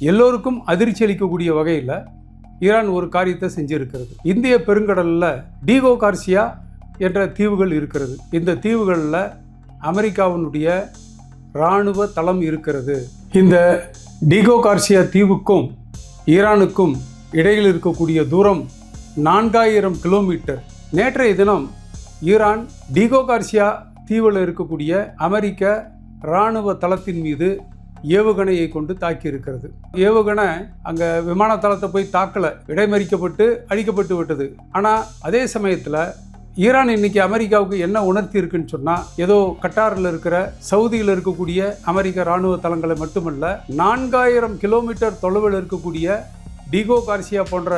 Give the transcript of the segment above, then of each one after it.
எல்லோருக்கும் அதிர்ச்சி அளிக்கக்கூடிய வகையில் ஈரான் ஒரு காரியத்தை செஞ்சிருக்கிறது. இந்திய பெருங்கடலில் டீகோ கார்சியா என்ற தீவுகள் இருக்கிறது. இந்த தீவுகளில் அமெரிக்காவினுடைய இராணுவ தளம் இருக்கிறது. இந்த டீகோ கார்சியா தீவுக்கும் ஈரானுக்கும் இடையில் இருக்கக்கூடிய தூரம் 4000 கிலோமீட்டர். நேற்றைய தினம் ஈரான் டீகோ கார்சியா தீவில் இருக்கக்கூடிய அமெரிக்க இராணுவ தளத்தின் மீது ஏவுகணையை கொண்டு தாக்கி இருக்கிறது. ஏவுகணை அங்கே விமான தளத்தை போய் தாக்கலை, இடைமறிக்கப்பட்டு அழிக்கப்பட்டு விட்டது. ஆனால் அதே சமயத்தில் ஈரான் இன்னைக்கு அமெரிக்காவுக்கு என்ன உணர்த்தி இருக்குன்னு சொன்னால், ஏதோ கட்டாரில் இருக்கிற சவுதியில் இருக்கக்கூடிய அமெரிக்க இராணுவ தளங்களை மட்டுமல்ல, 4000 கிலோமீட்டர் தொலைவில் இருக்கக்கூடிய டீகோ கார்சியா போன்ற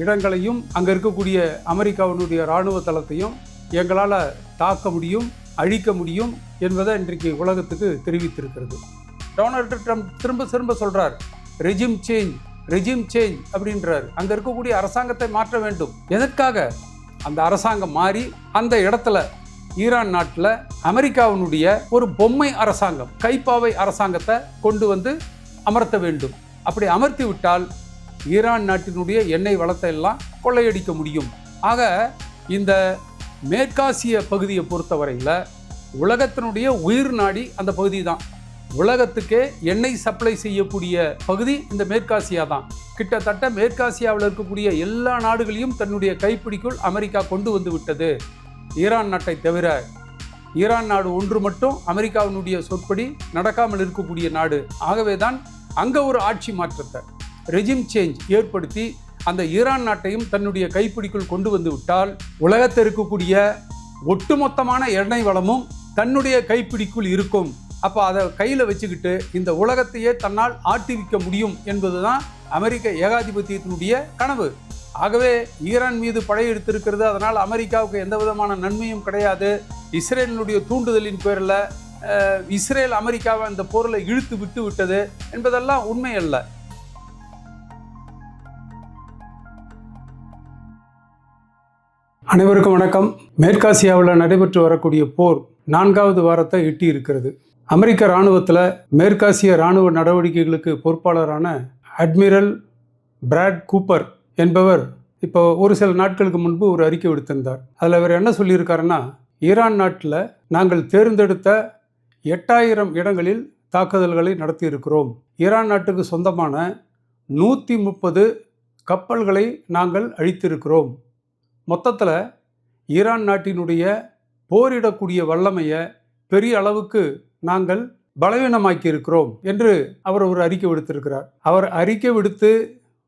இடங்களையும் அங்கே இருக்கக்கூடிய அமெரிக்காவினுடைய இராணுவ தளத்தையும் எங்களால் தாக்க முடியும், அழிக்க முடியும் என்பதை இன்றைக்கு உலகத்துக்கு தெரிவித்திருக்கிறது. டொனால்டு ட்ரம்ப் திரும்ப சொல்றார், ரெஜிம் சேஞ்ச் அப்படின்றார். அங்க இருக்கக்கூடிய அரசாங்கத்தை மாற்ற வேண்டும். எதற்காக? அந்த அரசாங்கம் மாறி அந்த இடத்துல ஈரான் நாட்டில் அமெரிக்காவினுடைய ஒரு பொம்மை அரசாங்கம், கைப்பாவை அரசாங்கத்தை கொண்டு வந்து அமர்த்த வேண்டும். அப்படி அமர்த்தி விட்டால் ஈரான் நாட்டினுடைய எண்ணெய் வளத்தை எல்லாம் கொள்ளையடிக்க முடியும். ஆக இந்த மேற்காசிய பகுதியை பொறுத்தவரையில் உலகத்தினுடைய உயிர் நாடி அந்த பகுதி தான். உலகத்துக்கே எண்ணெய் சப்ளை செய்யக்கூடிய பகுதி இந்த மேற்காசியா தான். கிட்டத்தட்ட மேற்காசியாவில் இருக்கக்கூடிய எல்லா நாடுகளையும் தன்னுடைய கைப்பிடிக்குள் அமெரிக்கா கொண்டு வந்து விட்டது, ஈரான் நாட்டை தவிர. ஈரான் நாடு ஒன்று மட்டும் அமெரிக்காவினுடைய சொற்படி நடக்காமல் இருக்கக்கூடிய நாடு. ஆகவே தான் அங்கே ஒரு ஆட்சி மாற்றத்தை, ரெஜிம் சேஞ்ச் ஏற்படுத்தி அந்த ஈரான் நாட்டையும் தன்னுடைய கைப்பிடிக்குள் கொண்டு வந்து விட்டால் உலகத்தில் இருக்கக்கூடிய ஒட்டுமொத்தமான எண்ணெய் வளமும் தன்னுடைய கைப்பிடிக்குள் இருக்கும். அப்போ அதை கையில் வச்சுக்கிட்டு இந்த உலகத்தையே தன்னால் ஆட்டிவிக்க முடியும் என்பதுதான் அமெரிக்க ஏகாதிபத்தியத்தினுடைய கனவு. ஆகவே ஈரான் மீது படையெடுத்திருக்கிறது. அதனால் அமெரிக்காவுக்கு எந்த விதமான நன்மையும் கிடையாது. இஸ்ரேலினுடைய தூண்டுதலின் பேரில் இஸ்ரேல் அமெரிக்காவை அந்த போரில் இழுத்து விட்டு விட்டது என்பதெல்லாம் உண்மை அல்ல. அனைவருக்கும் வணக்கம். மேற்காசியாவில் நடைபெற்று வரக்கூடிய போர் 4வது வாரத்தை எட்டி இருக்கிறது. அமெரிக்க இராணுவத்தில் மேற்காசிய இராணுவ நடவடிக்கைகளுக்கு பொறுப்பாளரான அட்மிரல் பிராட் கூப்பர் என்பவர் இப்போ ஒரு சில நாட்களுக்கு முன்பு ஒரு அறிக்கை விடுத்திருந்தார். அதில் அவர் என்ன சொல்லியிருக்காருன்னா, ஈரான் நாட்டில் நாங்கள் தேர்ந்தெடுத்த 8000 இடங்களில் தாக்குதல்களை நடத்தியிருக்கிறோம். ஈரான் நாட்டுக்கு சொந்தமான 130 கப்பல்களை நாங்கள் அழித்திருக்கிறோம். மொத்தத்தில் ஈரான் நாட்டினுடைய போரிடக்கூடிய வல்லமையை பெரிய அளவுக்கு நாங்கள் பலவீனமாக்கி இருக்கிறோம் என்று அவர் ஒரு அறிக்கை விடுத்திருக்கிறார். அவர் அறிக்கை விடுத்து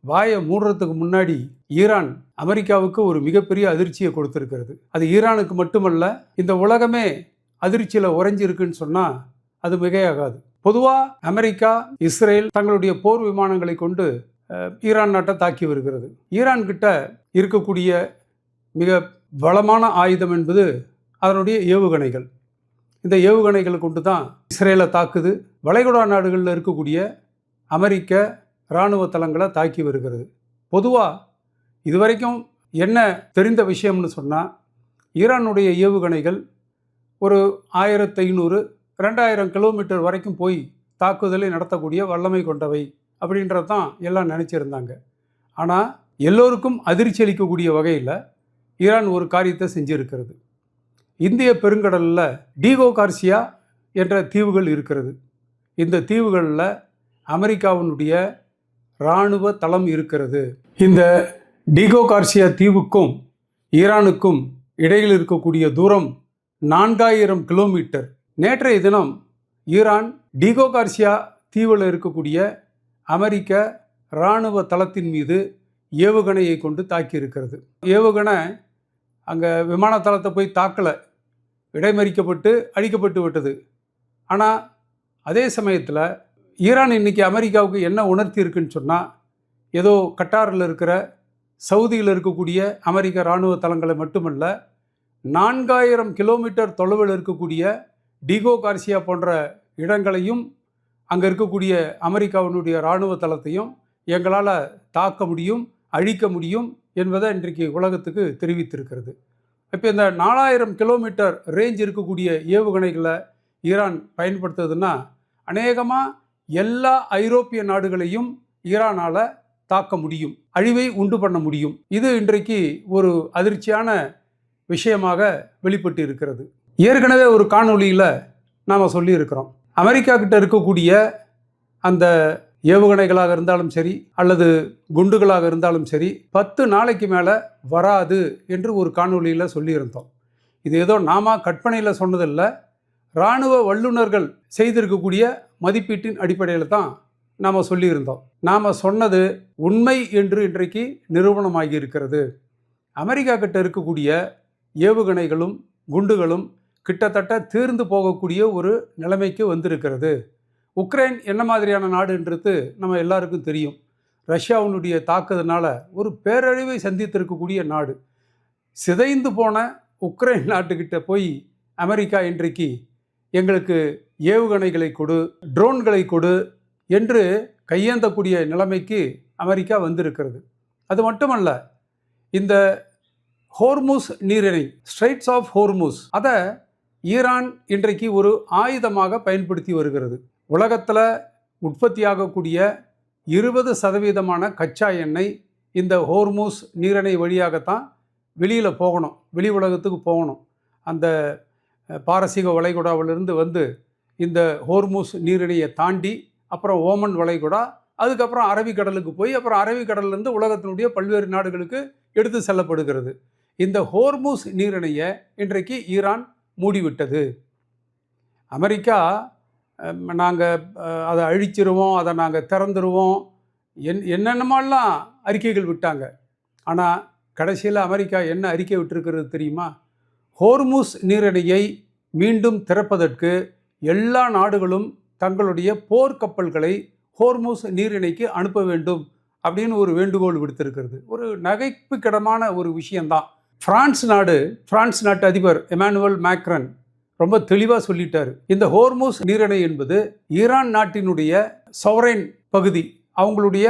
வாயை மூடுறதுக்கு முன்னாடி ஈரான் அமெரிக்காவுக்கு ஒரு மிகப்பெரிய அதிர்ச்சியை கொடுத்திருக்கிறது. அது ஈரானுக்கு மட்டுமல்ல, இந்த உலகமே அதிர்ச்சியில் உறைஞ்சிருக்குன்னு சொன்னால் அது மிகையாகாது. பொதுவாக அமெரிக்கா, இஸ்ரேல் தங்களுடைய போர் விமானங்களை கொண்டு ஈரான் நாட்டை தாக்கி வருகிறது. ஈரான் கிட்ட இருக்கக்கூடிய மிக பலமான ஆயுதம் என்பது அதனுடைய ஏவுகணைகள். இந்த ஏவுகணைகளை கொண்டு தான் இஸ்ரேலை தாக்குது. வளைகுடா நாடுகளில் இருக்கக்கூடிய அமெரிக்க இராணுவ தளங்களை தாக்கி வருகிறது. பொதுவாக இதுவரைக்கும் என்ன தெரிந்த விஷயம்னு சொன்னால், ஈரானுடைய ஏவுகணைகள் ஒரு 1500-2000 கிலோமீட்டர் வரைக்கும் போய் தாக்குதலை நடத்தக்கூடிய வல்லமை கொண்டவை அப்படின்றது தான் எல்லாம் நினச்சிருந்தாங்க. ஆனால் எல்லோருக்கும் அதிர்ச்சி அளிக்கக்கூடிய வகையில் ஈரான் ஒரு காரியத்தை செஞ்சிருக்கிறது. இந்திய பெருங்கடலில் டீகோ கார்சியா என்ற தீவுகள் இருக்கிறது. இந்த தீவுகளில் அமெரிக்காவினுடைய இராணுவ தளம் இருக்கிறது. இந்த டீகோ கார்சியா தீவுக்கும் ஈரானுக்கும் இடையில் இருக்கக்கூடிய தூரம் 4000 கிலோமீட்டர். நேற்றைய தினம் ஈரான் டீகோ கார்சியா தீவில் இருக்கக்கூடிய அமெரிக்க இராணுவ தளத்தின் மீது ஏவுகணையை கொண்டு தாக்கி இருக்கிறது. ஏவுகணை அங்கே விமான தளத்தை போய் தாக்கலை, இடைமறிக்கப்பட்டு அழிக்கப்பட்டு விட்டது. ஆனால் அதே சமயத்தில் ஈரான் இன்னைக்கு அமெரிக்காவுக்கு என்ன உணர்த்தி இருக்குன்னு சொன்னால், ஏதோ கட்டாரில் இருக்கிற சவுதியில் இருக்கக்கூடிய அமெரிக்க இராணுவ தளங்களை மட்டுமல்ல, 4000 கிலோமீட்டர் தொலைவில் இருக்கக்கூடிய டீகோ கார்சியா போன்ற இடங்களையும் அங்கே இருக்கக்கூடிய அமெரிக்காவினுடைய இராணுவ தளத்தையும் எங்களால் தாக்க முடியும், அழிக்க முடியும் என்பதை இன்றைக்கு உலகத்துக்கு தெரிவித்திருக்கிறது. இப்போ இந்த 4000 கிலோமீட்டர் ரேஞ்ச் இருக்கக்கூடிய ஏவுகணைகளை ஈரான் பயன்படுத்துதுன்னா, அநேகமாக எல்லா ஐரோப்பிய நாடுகளையும் ஈரானால் தாக்க முடியும், அழிவை உண்டு பண்ண முடியும். இது இன்றைக்கு ஒரு அதிர்ச்சியான விஷயமாக வெளிப்பட்டு இருக்கிறது. ஏற்கனவே ஒரு காணொளியில் நாம் சொல்லியிருக்கிறோம், அமெரிக்கா கிட்ட இருக்கக்கூடிய அந்த ஏவுகணைகளாக இருந்தாலும் சரி அல்லது குண்டுகளாக இருந்தாலும் சரி 10 நாளைக்கு மேலே வராது என்று ஒரு காணொளியில் சொல்லியிருந்தோம். இது ஏதோ நாம கற்பனையில் சொன்னதில்லை, இராணுவ வல்லுநர்கள் செய்திருக்கக்கூடிய மதிப்பீட்டின் அடிப்படையில் தான் நாம் சொல்லியிருந்தோம். நாம் சொன்னது உண்மை என்று இன்றைக்கு நிரூபணமாகி இருக்கிறது. அமெரிக்கா கிட்ட இருக்கக்கூடிய ஏவுகணைகளும் குண்டுகளும் கிட்டத்தட்ட தீர்ந்து போகக்கூடிய ஒரு நிலைமைக்கு வந்திருக்கிறது. உக்ரைன் என்ன மாதிரியான நாடுன்றது நம்ம எல்லாருக்கும் தெரியும். ரஷ்யாவினுடைய தாக்குதனால ஒரு பேரழிவை சந்தித்திருக்கக்கூடிய நாடு. சிதைந்து போன உக்ரைன் நாட்டுக்கிட்ட போய் அமெரிக்கா இன்றைக்கு எங்களுக்கு ஏவுகணைகளை கொடு, ட்ரோன்களை கொடு என்று கையேந்தக்கூடிய நிலைமைக்கு அமெரிக்கா வந்திருக்கிறது. அது மட்டுமல்ல, இந்த ஹோர்முஸ் நீரிணை, ஸ்ட்ரைட்ஸ் ஆஃப் ஹோர்முஸ், அதை ஈரான் இன்றைக்கு ஒரு ஆயுதமாக பயன்படுத்தி வருகிறது. உலகத்தில் உற்பத்தியாகக்கூடிய 20% கச்சா எண்ணெய் இந்த ஹோர்முஸ் நீரிணை வழியாகத்தான் வெளியில் போகணும், வெளி உலகத்துக்கு போகணும். அந்த பாரசீக வளைகுடாவிலிருந்து வந்து இந்த ஹோர்முஸ் நீரிணையை தாண்டி அப்புறம் ஓமன் வளைகுடா, அதுக்கப்புறம் அரபிக்கடலுக்கு போய் அப்புறம் அரபிக்கடலிருந்து உலகத்தினுடைய பல்வேறு நாடுகளுக்கு எடுத்து செல்லப்படுகிறது. இந்த ஹோர்முஸ் நீரிணையை இன்றைக்கு ஈரான் மூடிவிட்டது. அமெரிக்கா நாங்கள் அதை அழிச்சிருவோம், அதை நாங்கள் திறந்துருவோம், என்னென்னமாலாம் அறிக்கைகள் விட்டாங்க. ஆனால் கடைசியில் அமெரிக்கா என்ன அறிக்கை விட்டிருக்கிறது தெரியுமா? ஹோர்முஸ் நீரிணையை மீண்டும் திறப்பதற்கு எல்லா நாடுகளும் தங்களுடைய போர்க்கப்பல்களை ஹோர்முஸ் நீரிணைக்கு அனுப்ப வேண்டும் அப்படின்னு ஒரு வேண்டுகோள் விடுத்திருக்கிறது. ஒரு நகைப்புக்கிடமான ஒரு விஷயந்தான். பிரான்ஸ் நாட்டு அதிபர் எமானுவல் மேக்ரன் ரொம்ப தெளிவாக சொல்லிட்டார், இந்த ஹோர்முஸ் நீரிணை என்பது ஈரான் நாட்டினுடைய சவரைன் பகுதி, அவங்களுடைய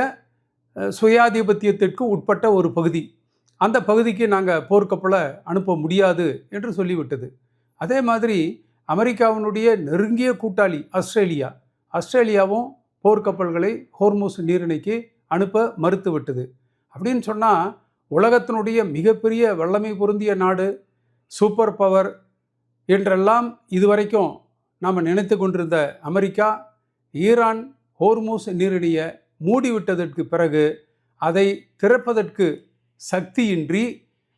சுயாதிபத்தியத்திற்கு உட்பட்ட ஒரு பகுதி. அந்த பகுதிக்கு நாங்கள் போர்க்கப்பலை அனுப்ப முடியாது என்று சொல்லிவிட்டது. அதே மாதிரி அமெரிக்காவினுடைய நெருங்கிய கூட்டாளி ஆஸ்திரேலியாவும் போர்க்கப்பல்களை ஹோர்முஸ் நீரிணைக்கு அனுப்ப மறுத்துவிட்டது. அப்படின்னு சொன்னால் உலகத்தினுடைய மிகப்பெரிய வல்லமை பொருந்திய நாடு, சூப்பர் பவர் என்றெல்லாம் இதுவரைக்கும் நாம் நினைத்து கொண்டிருந்த அமெரிக்கா ஈரான் ஹோர்முஸ் நீரிணையை மூடிவிட்டதற்கு பிறகு அதை திறப்பதற்கு சக்தியின்றி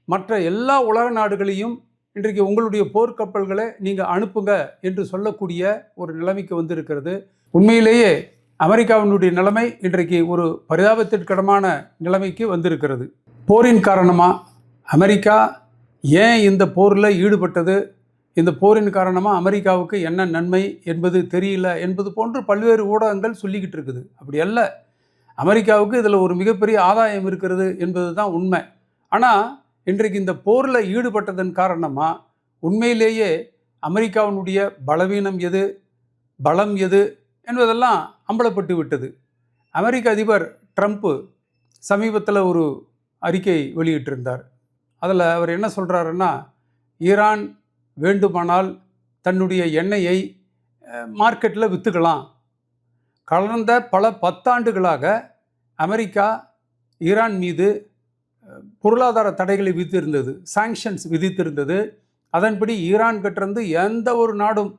மற்ற எல்லா உலக நாடுகளையும் இன்றைக்கு உங்களுடைய போர்க்கப்பல்களை நீங்கள் அனுப்புங்க என்று சொல்லக்கூடிய ஒரு நிலைமைக்கு வந்திருக்கிறது. உண்மையிலேயே அமெரிக்காவினுடைய நிலைமை இன்றைக்கு ஒரு பரிதாபத்திற்கிடமான நிலைமைக்கு வந்திருக்கிறது. போரின் காரணமாக அமெரிக்கா ஏன் இந்த போரில் ஈடுபட்டது, இந்த போரின் காரணமாக அமெரிக்காவுக்கு என்ன நன்மை என்பது தெரியல என்பது போன்று பல்வேறு ஊடகங்கள் சொல்லிக்கிட்டு இருக்குது. அப்படி அல்ல, அமெரிக்காவுக்கு இதில் ஒரு மிகப்பெரிய ஆதாயம் இருக்கிறது என்பது தான் உண்மை. ஆனால் இன்றைக்கு இந்த போரில் ஈடுபட்டதன் காரணமாக உண்மையிலேயே அமெரிக்காவினுடைய பலவீனம் எது, பலம் எது என்பதெல்லாம் அம்பலப்பட்டு விட்டது. அமெரிக்க அதிபர் ட்ரம்ப்பு சமீபத்தில் ஒரு அறிக்கை வெளியிட்டிருந்தார். அதில் அவர் என்ன சொல்கிறாருன்னா, ஈரான் வேண்டுமானால் தன்னுடைய எண்ணெயை மார்க்கெட்டில் விற்றுக்கலாம். கடந்த பல 10 ஆண்டுகளாக அமெரிக்கா ஈரான் மீது பொருளாதார தடைகளை விதித்திருந்தது, சாங்ஷன்ஸ் விதித்திருந்தது. அதன்படி ஈரான் கிட்டேருந்து எந்த ஒரு நாடும்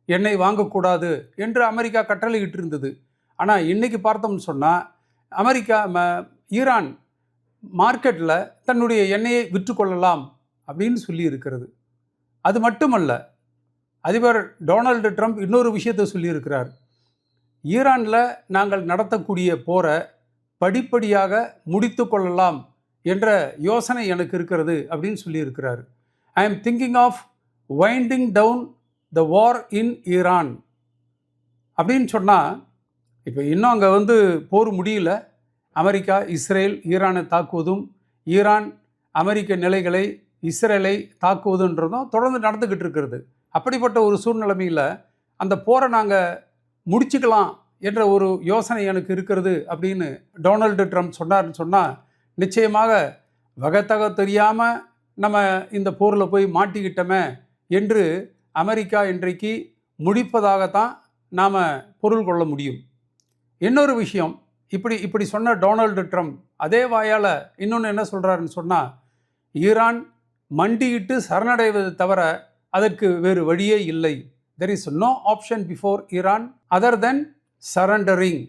எண்ணெய் வாங்கக்கூடாது என்று அமெரிக்கா கட்டளையிட்டு இருந்தது. ஆனால் இன்றைக்கி பார்த்தோம்னு சொன்னால் ஈரான் மார்க்கெட்டில் தன்னுடைய எண்ணெயை விற்றுக்கொள்ளலாம் அப்படின்னு சொல்லி இருக்கிறது. அது மட்டுமல்ல, அதிபர் டொனால்டு ட்ரம்ப் இன்னொரு விஷயத்தை சொல்லியிருக்கிறார். ஈரானில் நாங்கள் நடத்தக்கூடிய போரை படிப்படியாக முடித்து கொள்ளலாம் என்ற யோசனை எனக்கு இருக்கிறது அப்படின்னு சொல்லியிருக்கிறார். I am thinking of winding down the war in Iran அப்படின்னு சொன்னால், இப்போ இன்னும் அங்கே போர் முடியல. அமெரிக்கா இஸ்ரேல் ஈரானை தாக்குவதும், ஈரான் அமெரிக்க நிலைகளை இஸ்ரேலை தாக்குவதுன்றதும் தொடர்ந்து நடந்துக்கிட்டு இருக்கிறது. அப்படிப்பட்ட ஒரு சூழ்நிலைமையில் அந்த போரை நாங்கள் முடிச்சுக்கலாம் என்ற ஒரு யோசனை எனக்கு இருக்கிறது அப்படின்னு டொனால்டு ட்ரம்ப் சொன்னார்னு சொன்னால், நிச்சயமாக வகத்தக தெரியாமல் நம்ம இந்த போரில் போய் மாட்டிக்கிட்டோமே என்று அமெரிக்கா இன்றைக்கு முடிப்பதாகத்தான் நாம் பொருள் கொள்ள முடியும். இன்னொரு விஷயம், இப்படி இப்படி சொன்ன டொனால்டு ட்ரம்ப் அதே வாயால் இன்னொன்று என்ன சொல்கிறாருன்னு சொன்னால், ஈரான் மண்டியிட்டு சரணடைவதை தவிர அதற்கு வேறு வழியே இல்லை. There is no option before Iran other than surrendering.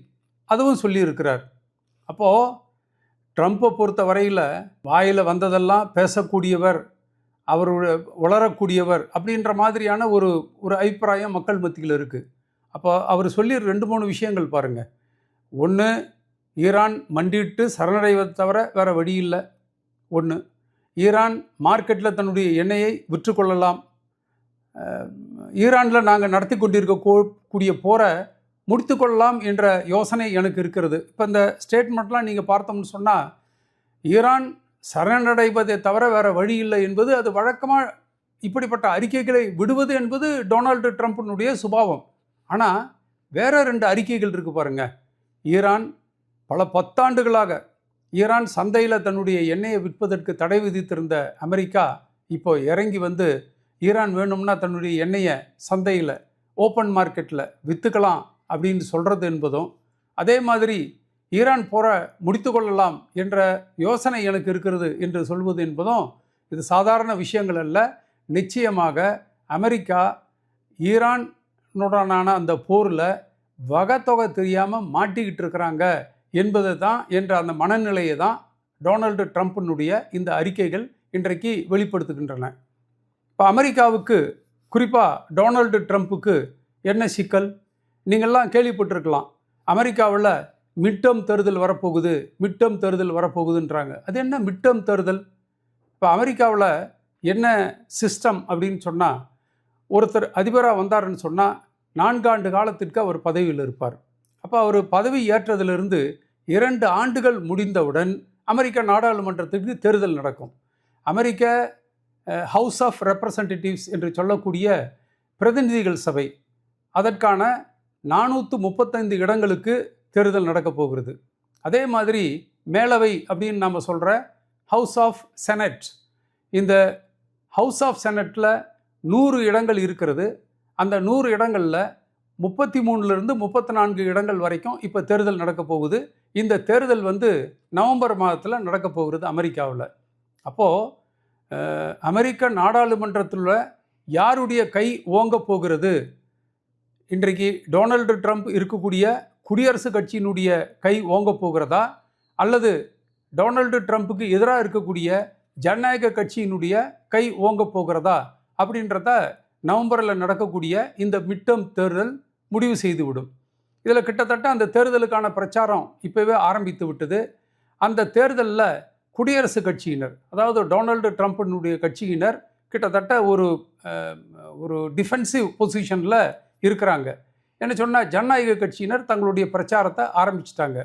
அதுவும் சொல்லியிருக்கிறார். அப்போது ட்ரம்ப்பை பொறுத்த வரையில் வாயில் வந்ததெல்லாம் பேசக்கூடியவர், அவர் உளரக்கூடியவர் அப்படின்ற மாதிரியான ஒரு அபிப்பிராயம் மக்கள் மத்தியில் இருக்குது. அப்போ அவர் சொல்லி 2-3 விஷயங்கள் பாருங்கள். ஒன்று, ஈரான் மண்டிட்டு சரணடைவதை தவிர வேறு வழி இல்லை. ஒன்று, ஈரான் மார்க்கெட்டில் தன்னுடைய எண்ணெயை விற்றுக்கொள்ளலாம். ஈரானில் நாங்கள் நடத்தி கொண்டிருக்கக்கூடிய போரை முடித்து கொள்ளலாம் என்ற யோசனை எனக்கு இருக்கிறது. இப்போ இந்த ஸ்டேட்மெண்ட்லாம் நீங்கள் பார்த்தோம்னு சொன்னால், ஈரான் சரணடைவதை தவிர வேறு வழி இல்லை என்பது, அது வழக்கமாக இப்படிப்பட்ட அறிக்கைகளை விடுவது என்பது டொனால்டு ட்ரம்ப்பினுடைய சுபாவம். ஆனால் வேறு 2 அறிக்கைகள் இருக்குது பாருங்கள். ஈரான் பல 10 ஆண்டுகளாக ஈரான் சந்தையில் தன்னுடைய எண்ணெயை விற்பதற்கு தடை விதித்திருந்த அமெரிக்கா இப்போ இறங்கி வந்து ஈரான் வேணும்னா தன்னுடைய எண்ணெயை சந்தையில் ஓப்பன் மார்க்கெட்டில் விற்றுக்கலாம் அப்படின்னு சொல்கிறது என்பதும், அதே மாதிரி ஈரான் போரை முடித்து கொள்ளலாம் என்ற யோசனை எனக்கு இருக்கிறது என்று சொல்வது என்பதும் இது சாதாரண விஷயங்கள் அல்ல. நிச்சயமாக அமெரிக்கா ஈரானுடனான அந்த போரில் வகைத்தொகை தெரியாமல் மாட்டிக்கிட்டு இருக்கிறாங்க என்பது தான் என்ற அந்த மனநிலையை தான் டொனால்டு ட்ரம்ப்பினுடைய இந்த அறிக்கைகள் இன்றைக்கு வெளிப்படுத்துகின்றன. இப்போ அமெரிக்காவுக்கு, குறிப்பாக டொனால்டு ட்ரம்ப்புக்கு என்ன சிக்கல்? நீங்கள்லாம் கேள்விப்பட்டிருக்கலாம், அமெரிக்காவில் மிட்டம் தேர்தல் வரப்போகுதுன்றாங்க. அது என்ன மிட்டம் தேர்தல்? இப்போ அமெரிக்காவில் என்ன சிஸ்டம் அப்படின்னு சொன்னால், ஒருத்தர் அதிபராக வந்தாருன்னு சொன்னால் 4 ஆண்டு காலத்திற்கு அவர் பதவியில் இருப்பார். அப்போ அவர் பதவி ஏற்றதிலிருந்து 2 ஆண்டுகள் முடிந்தவுடன் அமெரிக்க நாடாளுமன்றத்துக்கு தேர்தல் நடக்கும். அமெரிக்க ஹவுஸ் ஆஃப் ரெப்ரசன்டேட்டிவ்ஸ் என்று சொல்லக்கூடிய பிரதிநிதிகள் சபை, அதற்கான 435 இடங்களுக்கு தேர்தல் நடக்கப் போகிறது. அதே மாதிரி மேலவை அப்படின்னு நாம் சொல்கிற ஹவுஸ் ஆஃப் செனட், இந்த ஹவுஸ் ஆஃப் செனட்டில் 100 இடங்கள் இருக்கிறது. அந்த 100 இடங்களில் 33லிருந்து 34 இடங்கள் வரைக்கும் இப்போ தேர்தல் நடக்கப் போகுது. இந்த தேர்தல் வந்து நவம்பர் மாதத்தில் நடக்கப் போகிறது அமெரிக்காவில். அப்போது அமெரிக்க நாடாளுமன்றத்தில் யாருடைய கை ஓங்க போகிறது? இன்றைக்கு டொனால்டு ட்ரம்ப் இருக்கக்கூடிய குடியரசுக் கட்சியினுடைய கை ஓங்க போகிறதா, அல்லது டொனால்டு ட்ரம்ப்புக்கு எதிராக இருக்கக்கூடிய ஜனநாயக கட்சியினுடைய கை ஓங்க போகிறதா அப்படின்றத நவம்பரில் நடக்கக்கூடிய இந்த மிட்டம் தேர்தல் முடிவு செய்துவிடும். இதில் கிட்டத்தட்ட அந்த தேர்தலுக்கான பிரச்சாரம் இப்போவே ஆரம்பித்து விட்டது. அந்த தேர்தலில் குடியரசுக் கட்சியினர், அதாவது டொனால்டு ட்ரம்ப்பினுடைய கட்சியினர் கிட்டத்தட்ட ஒரு டிஃபென்சிவ் பொசிஷனில் இருக்கிறாங்க. என்ன சொன்னால், ஜனநாயக கட்சியினர் தங்களுடைய பிரச்சாரத்தை ஆரம்பிச்சிட்டாங்க.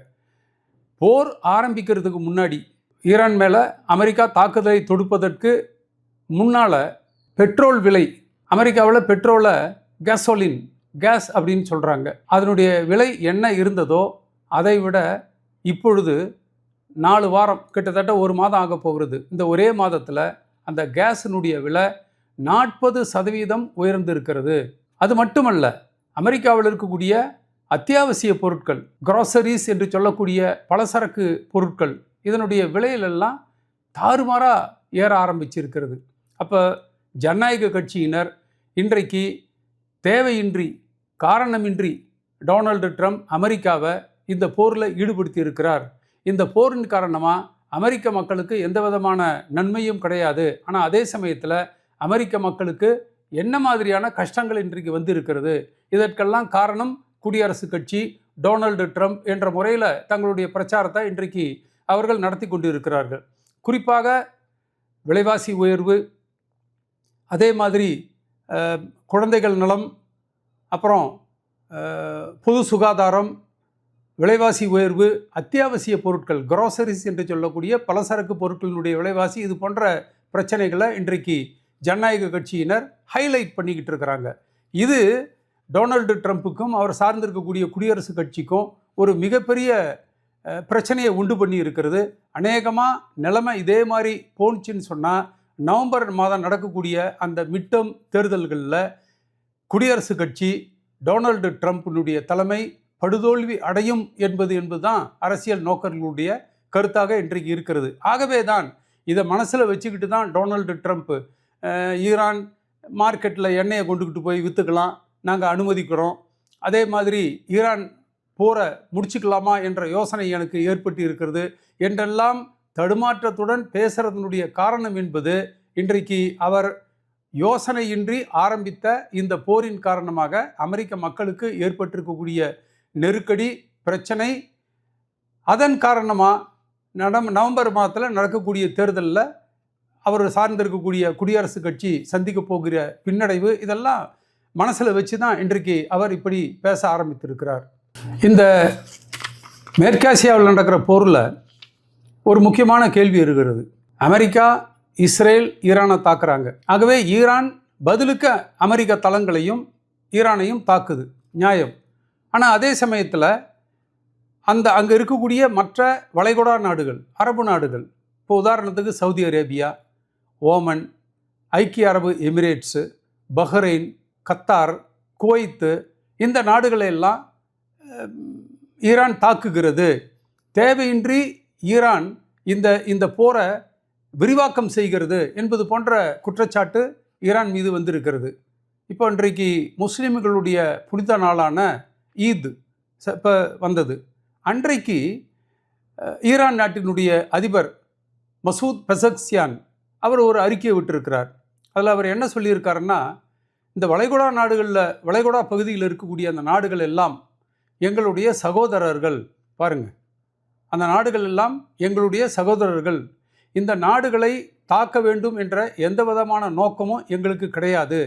போர் ஆரம்பிக்கிறதுக்கு முன்னாடி, ஈரான் மேலே அமெரிக்கா தாக்குதலை தொடுப்பதற்கு முன்னால் பெட்ரோல் விலை, அமெரிக்காவில் பெட்ரோலை கேஸ் அப்படின்னு சொல்கிறாங்க, அதனுடைய விலை என்ன இருந்ததோ அதை விட இப்பொழுது 4 வாரம், கிட்டத்தட்ட 1 மாதம் ஆக போகிறது. இந்த ஒரே மாதத்தில் அந்த கேஸினுடைய விலை 40% உயர்ந்திருக்கிறது. அது மட்டுமல்ல, அமெரிக்காவில் இருக்கக்கூடிய அத்தியாவசிய பொருட்கள், கிராசரிஸ் என்று சொல்லக்கூடிய பலசரக்கு பொருட்கள், இதனுடைய விலையிலெல்லாம் தாறுமாறாக ஏற ஆரம்பிச்சிருக்கிறது. அப்போ ஜனநாயக கட்சியினர் இன்றைக்கு தேவையின்றி, காரணமின்றி டொனால்டு ட்ரம்ப் அமெரிக்காவை இந்த போரில் ஈடுபடுத்தி இருக்கிறார். இந்த போரின் காரணமாக அமெரிக்க மக்களுக்கு எந்த விதமான நன்மையும் கிடையாது. ஆனால் அதே சமயத்தில் அமெரிக்க மக்களுக்கு என்ன மாதிரியான கஷ்டங்கள் இன்றைக்கு வந்து இருக்கிறது, இதற்கெல்லாம் காரணம் குடியரசுக் கட்சி, டொனால்டு ட்ரம்ப் என்ற முறையில் தங்களுடைய பிரச்சாரத்தை இன்றைக்கு அவர்கள் நடத்தி கொண்டு இருக்கிறார்கள். குறிப்பாக விலைவாசி உயர்வு, அதே மாதிரி குழந்தைகள் நலம், அப்புறம் பொது சுகாதாரம், விலைவாசி உயர்வு, அத்தியாவசிய பொருட்கள், கிராசரிஸ் என்று சொல்லக்கூடிய பலசரக்கு பொருட்களினுடைய விலைவாசி, இது போன்ற பிரச்சனைகளை இன்றைக்கு ஜனநாயக கட்சியினர் ஹைலைட் பண்ணிக்கிட்டு இருக்கிறாங்க. இது டொனால்டு ட்ரம்ப்புக்கும் அவர் சார்ந்திருக்கக்கூடிய குடியரசுக் கட்சிக்கும் ஒரு மிகப்பெரிய பிரச்சனையை உண்டு பண்ணி இருக்கிறது. அநேகமாக நிலைமை இதே மாதிரி போணுச்சின்னு சொன்னால், நவம்பர் மாதம் நடக்கக்கூடிய அந்த மிட்டம் தேர்தல்களில் குடியரசுக் கட்சி, டொனால்டு ட்ரம்ப்பினுடைய தலைமை படுதோல்வி அடையும் என்பதுதான் அரசியல் நோக்கர்களுடைய கருத்தாக இன்றைக்கு இருக்கிறது. ஆகவே தான் இதை மனசில் வச்சுக்கிட்டு தான் டொனால்டு ட்ரம்ப் ஈரான் மார்க்கெட்டில் எண்ணெயை கொண்டுக்கிட்டு போய் விற்றுக்கலாம், நாங்கள் அனுமதிக்கிறோம், அதே மாதிரி ஈரான் போரை முடிச்சுக்கலாமா என்ற யோசனை எனக்கு ஏற்பட்டு இருக்கிறது என்றெல்லாம் தடுமாற்றத்துடன் பேசுறதனுடைய காரணம் என்பது இன்றைக்கு அவர் யோசனையின்றி ஆரம்பித்த இந்த போரின் காரணமாக அமெரிக்க மக்களுக்கு ஏற்பட்டிருக்கக்கூடிய நெருக்கடி பிரச்சனை. அதன் காரணமாக நவம்பர் மாதத்தில் நடக்கக்கூடிய தேர்தலில் அவர் சார்ந்திருக்கக்கூடிய குடியரசுக் கட்சி சந்திக்க போகிற பின்னடைவு, இதெல்லாம் மனசில் வச்சு தான் இன்றைக்கு அவர் இப்படி பேச ஆரம்பித்திருக்கிறார். இந்த மேற்காசியாவில் நடக்கிற போரில் ஒரு முக்கியமான கேள்வி இருக்கிறது. அமெரிக்கா இஸ்ரேல் ஈரானை தாக்குறாங்க. ஆகவே ஈரான் பதிலுக்கு அமெரிக்க தளங்களையும் ஈரானையும் தாக்குது, நியாயம். ஆனால் அதே சமயத்தில் அங்கே இருக்கக்கூடிய மற்ற வளைகுடா நாடுகள், அரபு நாடுகள், இப்போ உதாரணத்துக்கு சவுதி அரேபியா, ஓமன், ஐக்கிய அரபு எமிரேட்ஸு, பஹ்ரைன், கத்தார், குவைத்து, இந்த நாடுகளெல்லாம் ஈரான் தாக்குகிறது. தேவையின்றி ஈரான் இந்த போரை விரிவாக்கம் செய்கிறது என்பது போன்ற குற்றச்சாட்டு ஈரான் மீது வந்திருக்கிறது. இப்போ இன்றைக்கு முஸ்லீம்களுடைய புனித நாளான ஈத் இப்போ வந்தது. அன்றைக்கு ஈரான் நாட்டினுடைய அதிபர் மசூத் பெசக்சியான் அவர் ஒரு அறிக்கையை விட்டிருக்கிறார். அதில் அவர் என்ன சொல்லியிருக்காருன்னா, இந்த வளைகுடா பகுதியில் இருக்கக்கூடிய அந்த நாடுகள் எல்லாம் எங்களுடைய சகோதரர்கள், பாருங்கள், அந்த நாடுகள் எல்லாம் எங்களுடைய சகோதரர்கள், இந்த நாடுகளை தாக்க வேண்டும் என்ற எந்த விதமான நோக்கமும் எங்களுக்கு கிடையாது.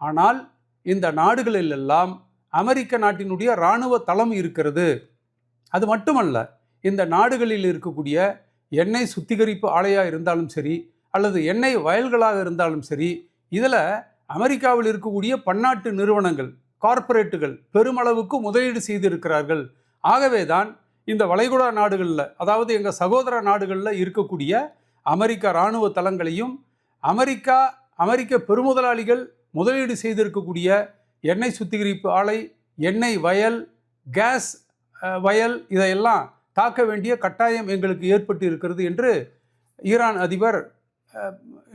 ஆனால் இந்த நாடுகளிலெல்லாம் அமெரிக்க நாட்டினுடைய இராணுவ தளம் இருக்கிறது. அது மட்டுமல்ல, இந்த நாடுகளில் இருக்கக்கூடிய எண்ணெய் சுத்திகரிப்பு ஆலையாக இருந்தாலும் சரி, அல்லது எண்ணெய் வயல்களாக இருந்தாலும் சரி, இதில் அமெரிக்காவில் இருக்கக்கூடிய பன்னாட்டு நிறுவனங்கள், கார்ப்பரேட்டுகள் பெருமளவுக்கு முதலீடு செய்திருக்கிறார்கள். ஆகவே தான் இந்த வளைகுடா நாடுகளில், அதாவது எங்கள் சகோதர நாடுகளில் இருக்கக்கூடிய அமெரிக்க இராணுவ தளங்களையும் அமெரிக்க பெருமுதலாளிகள் முதலீடு செய்திருக்கக்கூடிய எண்ணெய் சுத்திகரிப்பு ஆலை, எண்ணெய் வயல், கேஸ் வயல், இதையெல்லாம் தாக்க வேண்டிய கட்டாயம் எங்களுக்கு ஏற்பட்டு இருக்கிறது என்று ஈரான் அதிபர்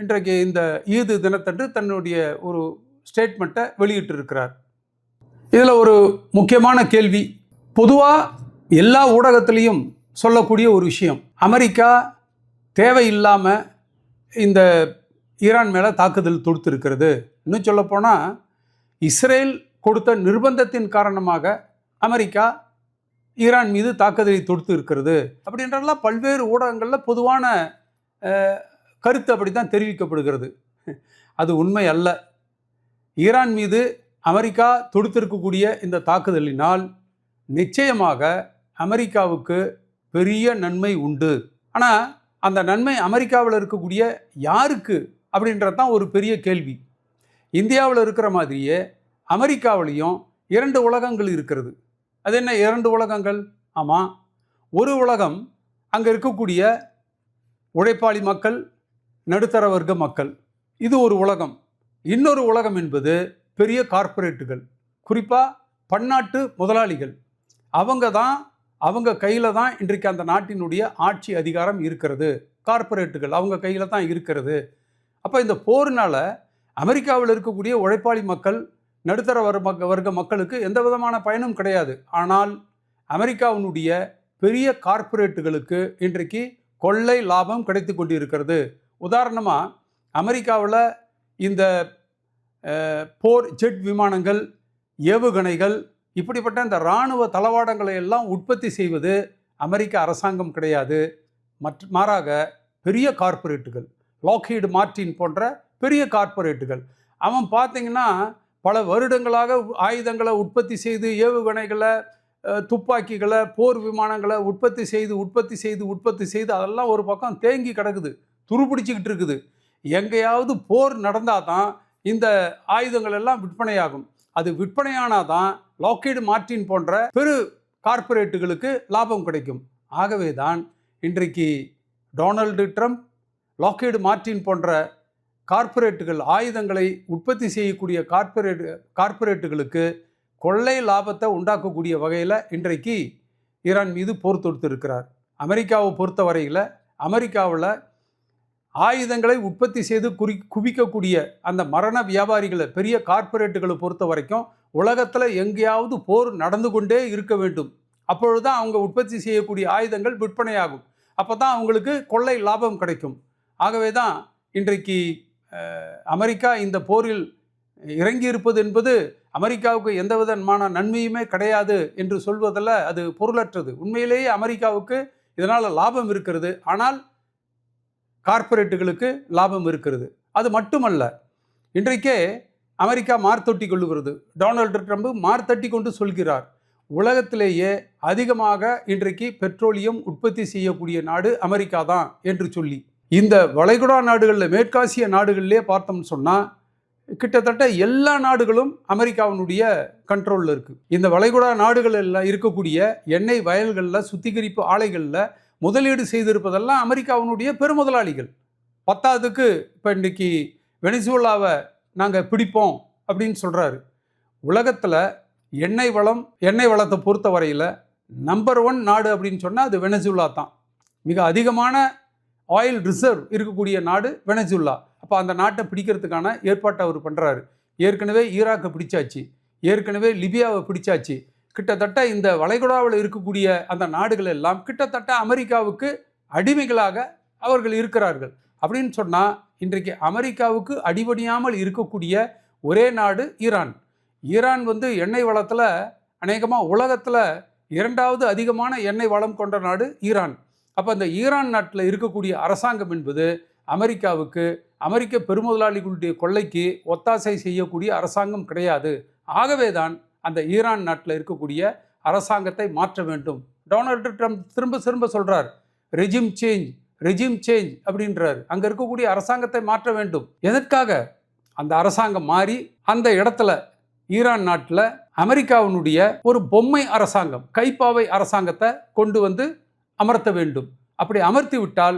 இன்றைக்கு இந்த ஈது தினத்தன்று தன்னுடைய ஒரு ஸ்டேட்மெண்ட்டை வெளியிட்டிருக்கிறார். இதில் ஒரு முக்கியமான கேள்வி, பொதுவாக எல்லா ஊடகத்திலையும் சொல்லக்கூடிய ஒரு விஷயம், அமெரிக்கா தேவையில்லாமல் இந்த ஈரான் மேலே தாக்குதல் தொடுத்திருக்கிறது. இன்னும் சொல்லப்போனால் இஸ்ரேல் கொடுத்த நிர்பந்தத்தின் காரணமாக அமெரிக்கா ஈரான் மீது தாக்குதலை தொடுத்து இருக்கிறது அப்படின்றலாம் பல்வேறு ஊடகங்களில் பொதுவான கருத்து அப்படி தான் தெரிவிக்கப்படுகிறது. அது உண்மை அல்ல. ஈரான் மீது அமெரிக்கா தொடுத்திருக்கக்கூடிய இந்த தாக்குதலினால் நிச்சயமாக அமெரிக்காவுக்கு பெரிய நன்மை உண்டு. ஆனால் அந்த நன்மை அமெரிக்காவில் இருக்கக்கூடிய யாருக்கு அப்படின்றது தான் ஒரு பெரிய கேள்வி. இந்தியாவில் இருக்கிற மாதிரியே அமெரிக்காவிலையும் 2 உலகங்கள் இருக்கிறது. அது என்ன 2 உலகங்கள்? ஆமாம், ஒரு உலகம் அங்கே இருக்கக்கூடிய உழைப்பாளி மக்கள், நடுத்தர வர்க்க மக்கள், இது ஒரு உலகம். இன்னொரு உலகம் என்பது பெரிய கார்ப்பரேட்டுகள், குறிப்பாக பன்னாட்டு முதலாளிகள். அவங்க கையில் தான் இன்றைக்கு அந்த நாட்டினுடைய ஆட்சி அதிகாரம் இருக்கிறது. கார்ப்பரேட்டுகள் அவங்க கையில் தான் இருக்கிறது. அப்போ இந்த போர்னால் அமெரிக்காவில் இருக்கக்கூடிய உழைப்பாளி மக்கள், நடுத்தர வர்க்க மக்களுக்கு எந்த விதமான பயனும் கிடையாது. ஆனால் அமெரிக்காவினுடைய பெரிய கார்ப்பரேட்டுகளுக்கு இன்றைக்கு கொள்ளை லாபம் கிடைத்து கொண்டு இருக்கிறது. உதாரணமாக அமெரிக்காவில் இந்த போர் ஜெட் விமானங்கள், ஏவுகணைகள், இப்படிப்பட்ட இந்த இராணுவ தளவாடங்களை எல்லாம் உற்பத்தி செய்வது அமெரிக்க அரசாங்கம் கிடையாது. மாறாக பெரிய கார்ப்பரேட்டுகள், லாக்ஹீட் மார்டின் போன்ற பெரிய கார்ப்பரேட்டுகள். அவன் பார்த்திங்கன்னா பல வருடங்களாக ஆயுதங்களை உற்பத்தி செய்து, ஏவுகணைகளை, துப்பாக்கிகளை, போர் விமானங்களை உற்பத்தி செய்து அதெல்லாம் ஒரு பக்கம் தேங்கி கிடக்குது, துருப்பிடிச்சிக்கிட்டு இருக்குது. எங்கேயாவது போர் நடந்தால் தான் இந்த ஆயுதங்கள் எல்லாம் விற்பனையாகும். அது விற்பனையானால் தான் லாக்ஹீட் மார்டின் போன்ற பெரு கார்ப்பரேட்டுகளுக்கு லாபம் கிடைக்கும். ஆகவே தான் இன்றைக்கு டொனால்டு ட்ரம்ப் லாக்ஹீட் மார்டின் போன்ற கார்ப்பரேட்டுகள், ஆயுதங்களை உற்பத்தி செய்யக்கூடிய கார்ப்பரேட்டுகளுக்கு கொள்ளை லாபத்தை உண்டாக்கக்கூடிய வகையில் இன்றைக்கு ஈரான் மீது போர் தொடுத்து இருக்கிறார். அமெரிக்காவை பொறுத்த வரையில் அமெரிக்காவில் ஆயுதங்களை உற்பத்தி செய்து குவிக்கக்கூடிய அந்த மரண வியாபாரிகளை, பெரிய கார்ப்பரேட்டுகளை பொறுத்த வரைக்கும் உலகத்தில் எங்கேயாவது போர் நடந்து கொண்டே இருக்க வேண்டும். அப்பொழுது தான் அவங்க உற்பத்தி செய்யக்கூடிய ஆயுதங்கள் விற்பனையாகும். அப்போ தான் அவங்களுக்கு கொள்ளை லாபம் கிடைக்கும். ஆகவே தான் இன்றைக்கு அமெரிக்கா இந்த போரில் இறங்கி இருப்பது என்பது அமெரிக்காவுக்கு எந்த விதமான நன்மையுமே கிடையாது என்று சொல்வதில் அது பொருளற்றது. உண்மையிலேயே அமெரிக்காவுக்கு இதனால் லாபம் இருக்கிறது. ஆனால் கார்ப்பரேட்டுகளுக்கு லாபம் இருக்கிறது. அது மட்டுமல்ல, இன்றைக்கே அமெரிக்கா மார்த்தொட்டி கொள்ளுகிறது. டொனால்டு ட்ரம்ப் மார்த்தட்டி கொண்டு சொல்கிறார், உலகத்திலேயே அதிகமாக இன்றைக்கு பெட்ரோலியம் உற்பத்தி செய்யக்கூடிய நாடு அமெரிக்கா தான் என்று சொல்லி. இந்த வளைகுடா நாடுகளில், மேற்காசிய நாடுகளிலே பார்த்தோம்னு சொன்னால் கிட்டத்தட்ட எல்லா நாடுகளும் அமெரிக்காவினுடைய கண்ட்ரோலில் இருக்குது. இந்த வளைகுடா நாடுகளில் இருக்கக்கூடிய எண்ணெய் வயல்களில், சுத்திகரிப்பு ஆலைகளில் முதலீடு செய்திருப்பதெல்லாம் அமெரிக்காவினுடைய பெருமுதலாளிகள். பத்தாவதுக்கு இப்போ இன்றைக்கி வெனிசுவேலாவை நாங்கள் பிடிப்போம் அப்படின்னு சொல்கிறாரு. உலகத்தில் எண்ணெய் வளத்தை பொறுத்த வரையில் நம்பர் 1 நாடு அப்படின்னு சொன்னால் அது வெனிசுவேலா தான். மிக அதிகமான ஆயில் ரிசர்வ் இருக்கக்கூடிய நாடு வெனிசுவேலா. அப்போ அந்த நாட்டை பிடிக்கிறதுக்கான ஏற்பாட்டை அவர் பண்ணுறாரு. ஏற்கனவே ஈராக்கை பிடிச்சாச்சு, ஏற்கனவே லிபியாவை பிடிச்சாச்சு. கிட்டத்தட்ட இந்த வளைகுடாவில் இருக்கக்கூடிய அந்த நாடுகள் எல்லாம் கிட்டத்தட்ட அமெரிக்காவுக்கு அடிமைகளாக அவர்கள் இருக்கிறார்கள். அப்படின்னு சொன்னால் இன்றைக்கு அமெரிக்காவுக்கு அடிபணியாமல் இருக்கக்கூடிய ஒரே நாடு ஈரான். ஈரான் எண்ணெய் வளத்தில் அநேகமாக உலகத்தில் 2வது அதிகமான எண்ணெய் வளம் கொண்ட நாடு ஈரான். அப்போ அந்த ஈரான் நாட்டில் இருக்கக்கூடிய அரசாங்கம் என்பது அமெரிக்காவுக்கு, அமெரிக்க பெருமுதலாளிகளுடைய கொள்ளைக்கு ஒத்தாசை செய்யக்கூடிய அரசாங்கம் கிடையாது. ஆகவே தான் அந்த ஈரான் நாட்டில் இருக்கக்கூடிய அரசாங்கத்தை மாற்ற வேண்டும். டொனால்டு ட்ரம்ப் திரும்ப சொல்கிறார், ரெஜிம் சேஞ்ச் அப்படின்றார். அங்கே இருக்கக்கூடிய அரசாங்கத்தை மாற்ற வேண்டும். எதற்காக? அந்த அரசாங்கம் மாறி அந்த இடத்துல ஈரான் நாட்டில் அமெரிக்காவினுடைய ஒரு பொம்மை அரசாங்கம், கைப்பாவை அரசாங்கத்தை கொண்டு அமர்த்த வேண்டும். அப்படி அமர்த்தி விட்டால்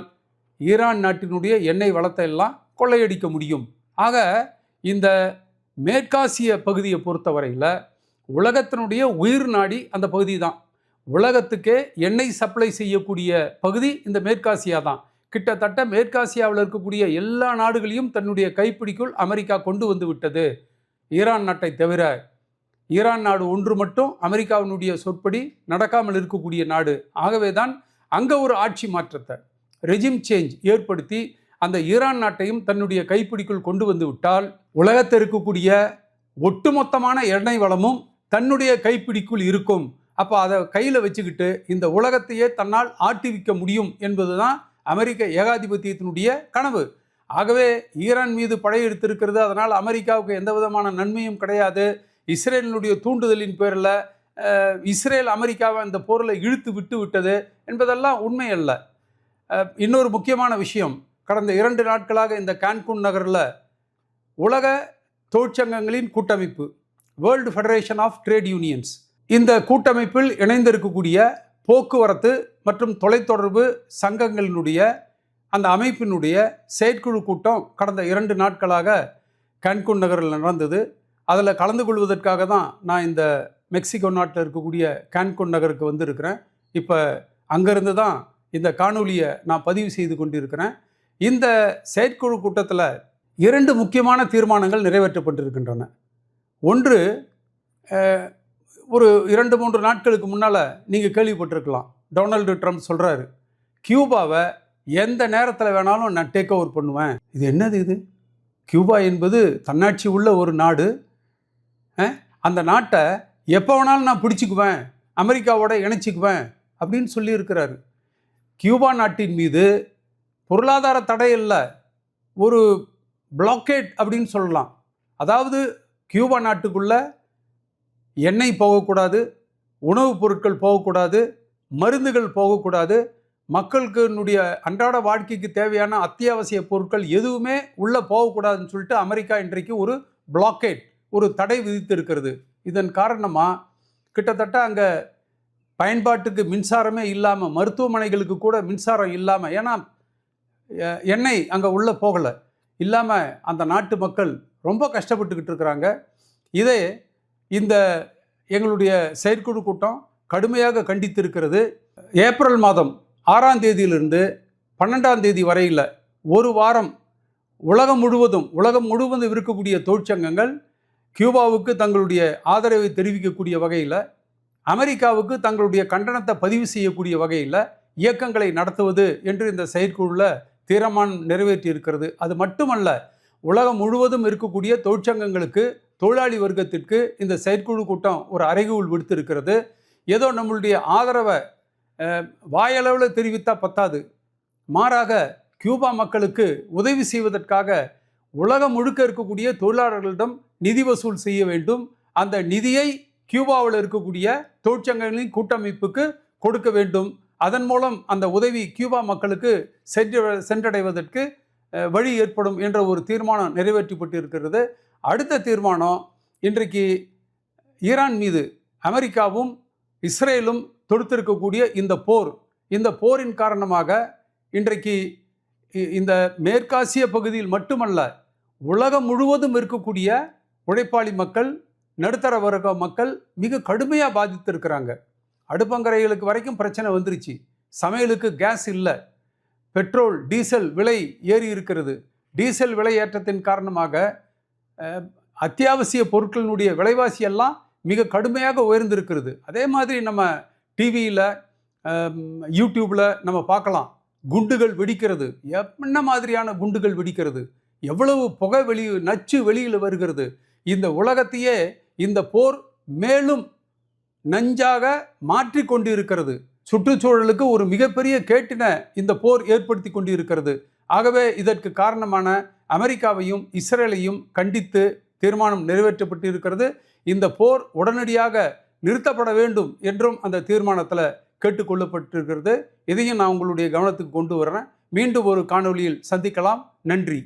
ஈரான் நாட்டினுடைய எண்ணெய் வளத்தை எல்லாம் கொள்ளையடிக்க முடியும். ஆக இந்த மேற்காசிய பகுதியை பொறுத்தவரையில் உலகத்தினுடைய உயிர் நாடி அந்த பகுதி தான். உலகத்துக்கே எண்ணெய் சப்ளை செய்யக்கூடிய பகுதி இந்த மேற்காசியா தான். கிட்டத்தட்ட மேற்காசியாவில் இருக்கக்கூடிய எல்லா நாடுகளையும் தன்னுடைய கைப்பிடிக்குள் அமெரிக்கா கொண்டு வந்து விட்டது, ஈரான் நாட்டை தவிர. ஈரான் நாடு ஒன்று மட்டும் அமெரிக்காவினுடைய சொற்படி நடக்காமல் இருக்கக்கூடிய நாடு. ஆகவே தான் அங்கே ஒரு ஆட்சி மாற்றத்தை, ரெஜிம் சேஞ்ச் ஏற்படுத்தி அந்த ஈரான் நாட்டையும் தன்னுடைய கைப்பிடிக்குள் கொண்டு வந்து விட்டால் உலகத்தில் இருக்கக்கூடிய ஒட்டுமொத்தமான எண்ணெய் வளமும் தன்னுடைய கைப்பிடிக்குள் இருக்கும். அப்போ அதை கையில் வச்சுக்கிட்டு இந்த உலகத்தையே தன்னால் ஆட்டிவிக்க முடியும் என்பது தான் அமெரிக்க ஏகாதிபத்தியத்தினுடைய கனவு. ஆகவே ஈரான் மீது படையெடுத்திருக்கிறது. அதனால் அமெரிக்காவுக்கு எந்த விதமான நன்மையும் கிடையாது. இஸ்ரேலினுடைய தூண்டுதலின் பேரில் இஸ்ரேல் அமெரிக்காவை அந்த போரில் இழுத்து விட்டது என்பதெல்லாம் உண்மை அல்ல. இன்னொரு முக்கியமான விஷயம், கடந்த 2 நாட்களாக இந்த கான்குன் நகரில் உலக தொழிற்சங்கங்களின் கூட்டமைப்பு, world federation of trade unions, இந்த கூட்டமைப்பில் இணைந்திருக்கக்கூடிய போக்குவரத்து மற்றும் தொலைத்தொடர்பு சங்கங்களினுடைய அந்த அமைப்பினுடைய செயற்குழு கூட்டம் கடந்த 2 நாட்களாக கான்குன் நகரில் நடந்தது. அதில் கலந்து கொள்வதற்காக தான் நான் இந்த மெக்சிகோ நாட்டில் இருக்கக்கூடிய கான்குன் நகருக்கு வந்திருக்கிறேன். இப்போ அங்கேருந்து தான் இந்த காணொலியை நான் பதிவு செய்து கொண்டிருக்கிறேன். இந்த செயற்குழு கூட்டத்தில் 2 முக்கியமான தீர்மானங்கள் நிறைவேற்றப்பட்டிருக்கின்றன. ஒன்று, ஒரு 2-3 நாட்களுக்கு முன்னால் நீங்கள் கேள்விப்பட்டிருக்கலாம், டொனால்டு ட்ரம்ப் சொல்கிறாரு, கியூபாவை எந்த நேரத்தில் வேணாலும் நான் டேக் ஓவர் பண்ணுவேன். இது என்னது இது? கியூபா என்பது தன்னாட்சி உள்ள ஒரு நாடு. அந்த நாட்டை எப்போ வேணாலும் நான் பிடிச்சிக்குவேன், அமெரிக்காவோட இணைச்சிக்குவேன் அப்படின்னு சொல்லியிருக்கிறாரு. கியூபா நாட்டின் மீது பொருளாதார தடை இல்லை, ஒரு பிளாக்கேட் அப்படின்னு சொல்லலாம். அதாவது கியூபா நாட்டுக்குள்ளே எண்ணெய் போகக்கூடாது, உணவுப் பொருட்கள் போகக்கூடாது, மருந்துகள் போகக்கூடாது, மக்களுக்கு அன்றாட வாழ்க்கைக்கு தேவையான அத்தியாவசிய பொருட்கள் எதுவுமே உள்ளே போகக்கூடாதுன்னு சொல்லிட்டு அமெரிக்கா இன்றைக்கு ஒரு பிளாக்கேட், ஒரு தடை விதித்திருக்கிறது. இதன் காரணமாக கிட்டத்தட்ட அங்கே பயன்பாட்டுக்கு மின்சாரமே இல்லாமல், மருத்துவமனைகளுக்கு கூட மின்சாரம் இல்லாமல், ஏன்னா எண்ணெய் அங்கே உள்ளே போகலை இல்லாமல் அந்த நாட்டு மக்கள் ரொம்ப கஷ்டப்பட்டுக்கிட்டு இருக்கிறாங்க. இதே இந்த எங்களுடைய செயற்குழு கூட்டம் கடுமையாக கண்டித்திருக்கிறது. ஏப்ரல் மாதம் 6ஆம் தேதியிலிருந்து 12ஆம் தேதி வரையில் ஒரு வாரம் உலகம் முழுவதும் இருக்கக்கூடிய தொழிற்சங்கங்கள் கியூபாவுக்கு தங்களுடைய ஆதரவை தெரிவிக்கக்கூடிய வகையில், அமெரிக்காவுக்கு தங்களுடைய கண்டனத்தை பதிவு செய்யக்கூடிய வகையில் இயக்கங்களை நடத்துவது என்று இந்த செயற்குழுவில் தீர்மானம் நிறைவேற்றி இருக்கிறது. அது மட்டுமல்ல, உலகம் முழுவதும் இருக்கக்கூடிய தொழிற்சங்கங்களுக்கு, தொழிலாளி வர்க்கத்திற்கு இந்த செயற்குழு கூட்டம் ஒரு அறைகூவல் விடுத்திருக்கிறது. ஏதோ நம்மளுடைய ஆதரவை வாயளவில் தெரிவித்தால் பத்தாது, மாறாக கியூபா மக்களுக்கு உதவி செய்வதற்காக உலகம் முழுக்க இருக்கக்கூடிய தொழிலாளர்களிடம் நிதி வசூல் செய்ய வேண்டும். அந்த நிதியை கியூபாவில் இருக்கக்கூடிய தொழிற்சங்கங்களின் கூட்டமைப்புக்கு கொடுக்க வேண்டும். அதன் மூலம் அந்த உதவி கியூபா மக்களுக்கு சென்றடைவதற்கு வழி ஏற்படும் என்ற ஒரு தீர்மானம் நிறைவேற்றப்பட்டு இருக்கிறது. அடுத்த தீர்மானம், இன்றைக்கு ஈரான் மீது அமெரிக்காவும் இஸ்ரேலும் தொடுத்திருக்கக்கூடிய இந்த போரின் காரணமாக இன்றைக்கு இந்த மேற்காசிய பகுதியில் மட்டுமல்ல, உலகம் முழுவதும் இருக்கக்கூடிய உழைப்பாளி மக்கள், நடுத்தர வர்க்க மக்கள் மிக கடுமையாக பாதித்திருக்கிறாங்க. அடுப்பங்கரைகளுக்கு வரைக்கும் பிரச்சனை வந்துருச்சு. சமையலுக்கு கேஸ் இல்லை. பெட்ரோல் டீசல் விலை ஏறி இருக்கிறது. டீசல் விலை ஏற்றத்தின் காரணமாக அத்தியாவசிய பொருட்களினுடைய விலைவாசி எல்லாம் மிக கடுமையாக உயர்ந்திருக்கிறது. அதே மாதிரி நம்ம டிவியில், யூடியூப்பில் நம்ம பார்க்கலாம், குண்டுகள் வெடிக்கிறது. என்ன மாதிரியான குண்டுகள் வெடிக்கிறது, எவ்வளவு புகை நச்சு வெளியில் வருகிறது. இந்த உலகத்தையே இந்த போர் மேலும் நஞ்சாக மாற்றி கொண்டு இருக்கிறது. சுற்றுச்சூழலுக்கு ஒரு மிகப்பெரிய கேட்டினை இந்த போர் ஏற்படுத்தி கொண்டு இருக்கிறது. ஆகவே இதற்கு காரணமான அமெரிக்காவையும் இஸ்ரேலையும் கண்டித்து தீர்மானம் நிறைவேற்றப்பட்டு இருக்கிறது. இந்த போர் உடனடியாக நிறுத்தப்பட வேண்டும் என்றும் அந்த தீர்மானத்தில் கேட்டுக்கொள்ளப்பட்டிருக்கிறது. இதையும் நான் உங்களுடைய கவனத்துக்கு கொண்டு வரேன். மீண்டும் ஒரு காணொளியில் சந்திக்கலாம். நன்றி.